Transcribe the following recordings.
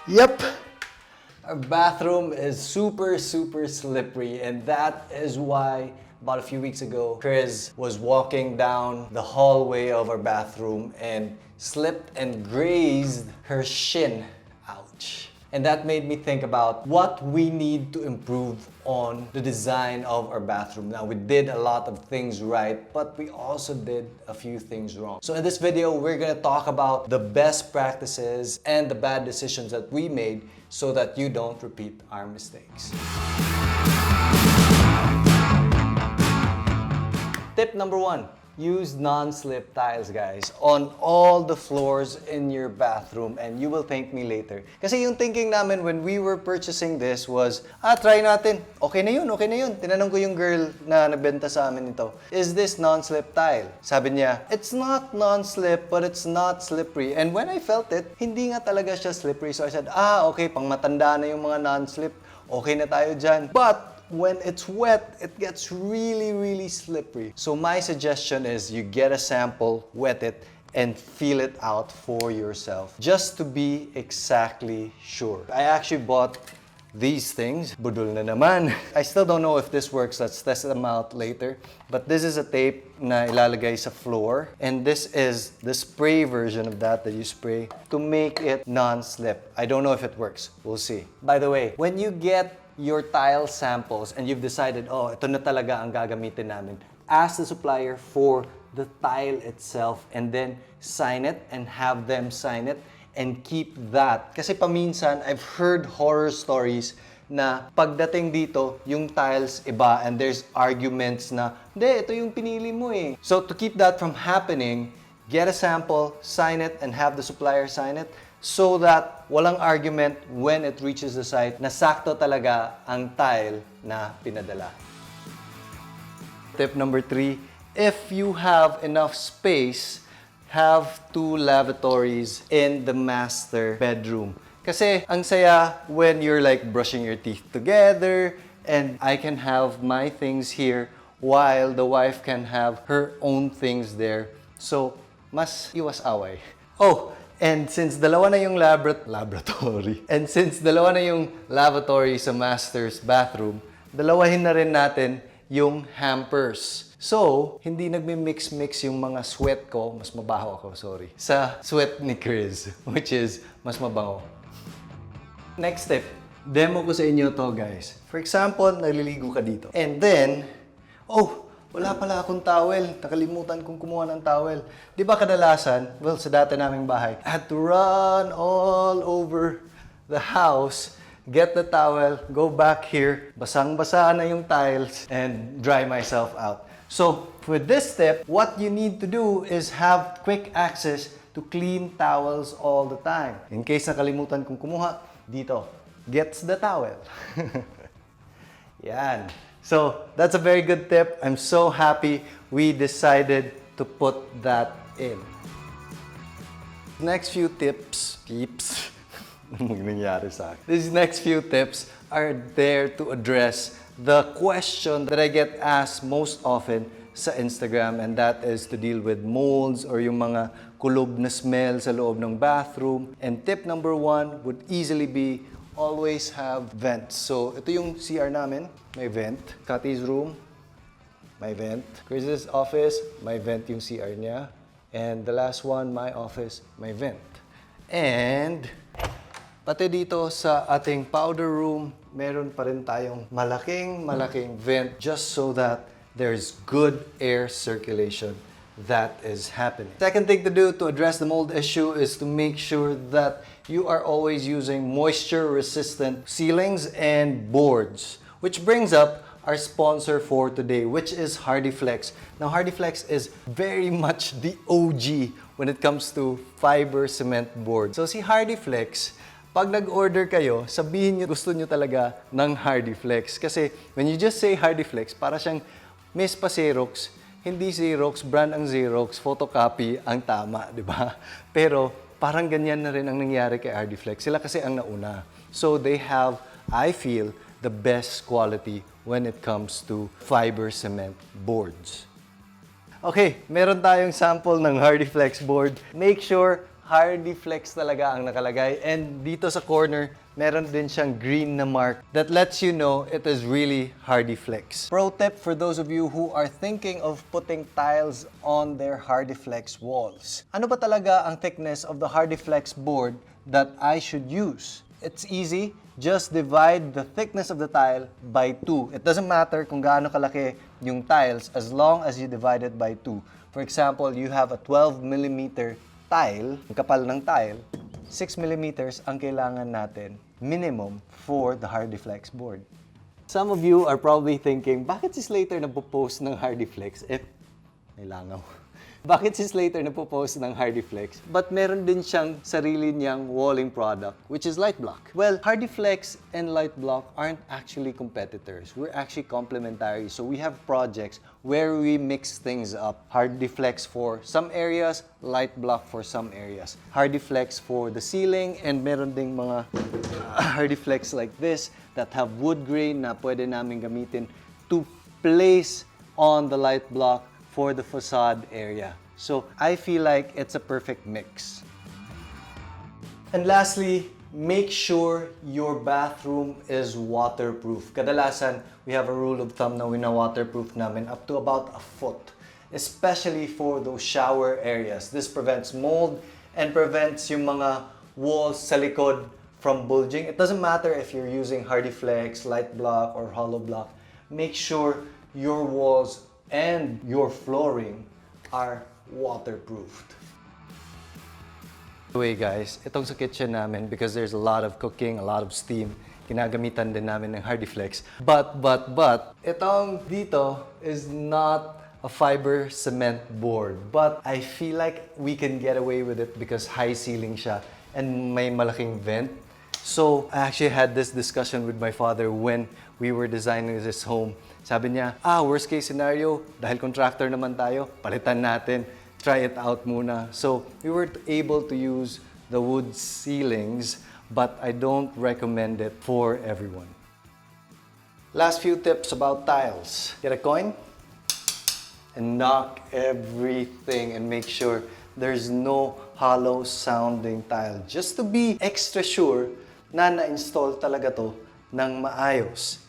Yep. Our bathroom is super slippery, and that is why about a few weeks ago, Kryz was walking down the hallway of our bathroom and slipped and grazed her shin. Ouch. And that made me think about what we need to improve on the design of our bathroom. Now, we did a lot of things right, but we also did a few things wrong. So in this video, we're gonna talk about the best practices and the bad decisions that we made so that you don't repeat our mistakes. Tip number 1. Use non-slip tiles, guys, on all the floors in your bathroom, and you will thank me later. Kasi yung thinking namin when we were purchasing this was, try natin. Okay na yun. Tinanong ko yung girl na nagbenta sa amin ito, is this non-slip tile? Sabi niya, it's not non-slip, but it's not slippery. And when I felt it, hindi nga talaga siya slippery. So I said, okay, pang matanda na yung mga non-slip. Okay na tayo dyan. But when it's wet, it gets really slippery. So my suggestion is you get a sample, wet it, and feel it out for yourself, just to be exactly sure. I actually bought these things. Budol na naman. I still don't know if this works. Let's test them out later. But this is a tape na ilalagay sa floor. And this is the spray version of that you spray to make it non-slip. I don't know if it works. We'll see. By the way, when you get your tile samples and you've decided, ito na talaga ang gagamitin namin, ask the supplier for the tile itself and then sign it and have them sign it and keep that. Kasi paminsan, I've heard horror stories na pagdating dito, yung tiles iba and there's arguments na, hindi, ito yung pinili mo eh. So to keep that from happening, get a sample, sign it, and have the supplier sign it, so that walang argument when it reaches the site na sakto talaga ang tile na pinadala. Tip number 3, if you have enough space, have 2 lavatories in the master bedroom. Kasi ang saya when you're like brushing your teeth together and I can have my things here while the wife can have her own things there. So, mas iwas away. And since dalawa na yung laboratory, and since dalawa na yung lavatory sa master's bathroom, dalawahin na rin natin yung hampers. So, hindi nagmi-mix-mix yung mga sweat ko, mas mabaho ako, sorry, sa sweat ni Kryz, which is mas mabango. Next tip, demo ko sa inyo to, guys. For example, naliligo ka dito. And then, wala pala akong towel. Nakalimutan kong kumuha ng towel. Di ba kadalasan, sa dati naming bahay, I had to run all over the house, get the towel, go back here, basang-basa na yung tiles, and dry myself out. So, with this step, what you need to do is have quick access to clean towels all the time. In case nakalimutan kong kumuha, dito, gets the towel. Yan. So, that's a very good tip. I'm so happy we decided to put that in. Next few tips, These next few tips are there to address the question that I get asked most often sa Instagram, and that is to deal with molds or yung mga kulob na smell sa loob ng bathroom. And tip number 1 would easily be always have vents. So, ito yung CR namin, may vent. Cathy's room, may vent. Kryz's office, may vent yung CR niya. And the last one, my office, may vent. And pati dito sa ating powder room, meron pa rin tayong malaking vent just so that there's good air circulation that is happening. Second thing to do to address the mold issue is to make sure that you are always using moisture-resistant ceilings and boards. Which brings up our sponsor for today, which is HardieFlex. Now, HardieFlex is very much the OG when it comes to fiber cement board. So, si HardieFlex, pag nag-order kayo, sabihin nyo gusto nyo talaga ng HardieFlex. Kasi when you just say HardieFlex, para siyang Miss pa Xerox, hindi Xerox, brand ang Xerox, photocopy ang tama, di ba? Pero parang ganyan na rin ang nangyari kay HardieFlex. Sila kasi ang nauna. So they have, I feel, the best quality when it comes to fiber cement boards. Okay, meron tayong sample ng HardieFlex board. Make sure HardieFlex talaga ang nakalagay. And dito sa corner, meron din siyang green na mark that lets you know it is really HardieFlex. Pro tip for those of you who are thinking of putting tiles on their HardieFlex walls. Ano ba talaga ang thickness of the HardieFlex board that I should use? It's easy. Just divide the thickness of the tile by 2. It doesn't matter kung gaano kalaki yung tiles as long as you divide it by 2. For example, you have a 12mm tile, ang kapal ng tile, 6mm ang kailangan natin minimum for the HardieFlex board. Some of you are probably thinking, bakit si Slater nagpo-post ng HardieFlex if may langaw? Bakit si Slater nagpo-post ng HardieFlex? But meron din siyang sarili niyang walling product, which is Light Block. Well, HardieFlex and Light Block aren't actually competitors. We're actually complementary. So we have projects where we mix things up. HardieFlex for some areas, Light Block for some areas. HardieFlex for the ceiling, and meron ding mga HardieFlex like this that have wood grain na pwede namin gamitin to place on the Light Block for the facade area. So I feel like it's a perfect mix. And lastly, make sure your bathroom is waterproof. Kadalasan, we have a rule of thumb na wina-waterproof namin up to about a foot, especially for those shower areas. This prevents mold and prevents yung mga walls sa likod from bulging. It doesn't matter if you're using HardieFlex, Light Block, or Hollow Block. Make sure your walls and your flooring are waterproofed. Anyway guys, itong sa kitchen namin, because there's a lot of cooking, a lot of steam, ginagamitan din namin ng HardieFlex. But, itong dito is not a fiber cement board. But I feel like we can get away with it because high ceiling siya and may malaking vent. So I actually had this discussion with my father when we were designing this home. Sabi niya, worst case scenario, dahil contractor naman tayo, palitan natin, try it out muna. So we were able to use the wood ceilings, but I don't recommend it for everyone. Last few tips about tiles. Get a coin and knock everything and make sure there's no hollow sounding tile. Just to be extra sure na na-install talaga to ng maayos.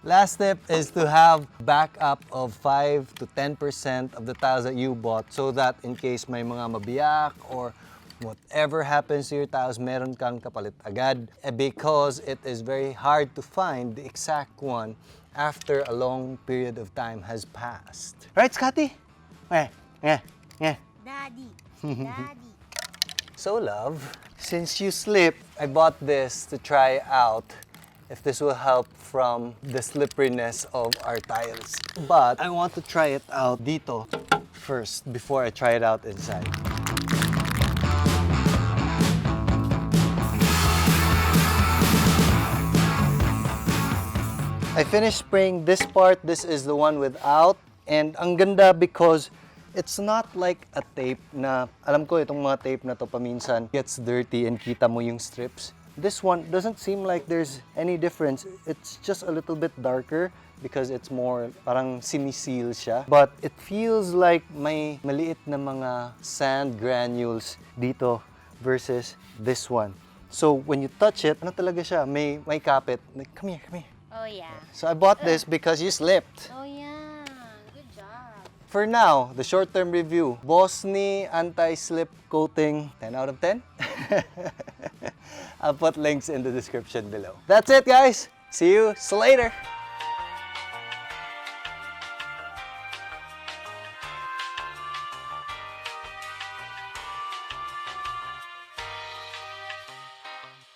Last tip is to have backup of 5 to 10% of the tiles that you bought so that in case may mga mabiyak or whatever happens to your tiles, meron kang kapalit agad. Because it is very hard to find the exact one after a long period of time has passed. Right, Scotty? Yeah. Daddy. Daddy. So, love, since you slipped, I bought this to try out if this will help from the slipperiness of our tiles. But I want to try it out dito first before I try it out inside. I finished spraying this part. This is the one without. And ang ganda because it's not like a tape na, alam ko itong mga tape na to paminsan gets dirty and kita mo yung strips. This one doesn't seem like there's any difference. It's just a little bit darker because it's more parang siniseal siya. But it feels like may maliit na mga sand granules dito versus this one. So when you touch it, ano talaga siya? May kapit. Like, come here. Oh yeah. So I bought this because you slipped. Oh yeah. Good job. For now, the short-term review. Bosni anti-slip coating, 10 out of 10. I'll put links in the description below. That's it, guys. See you later.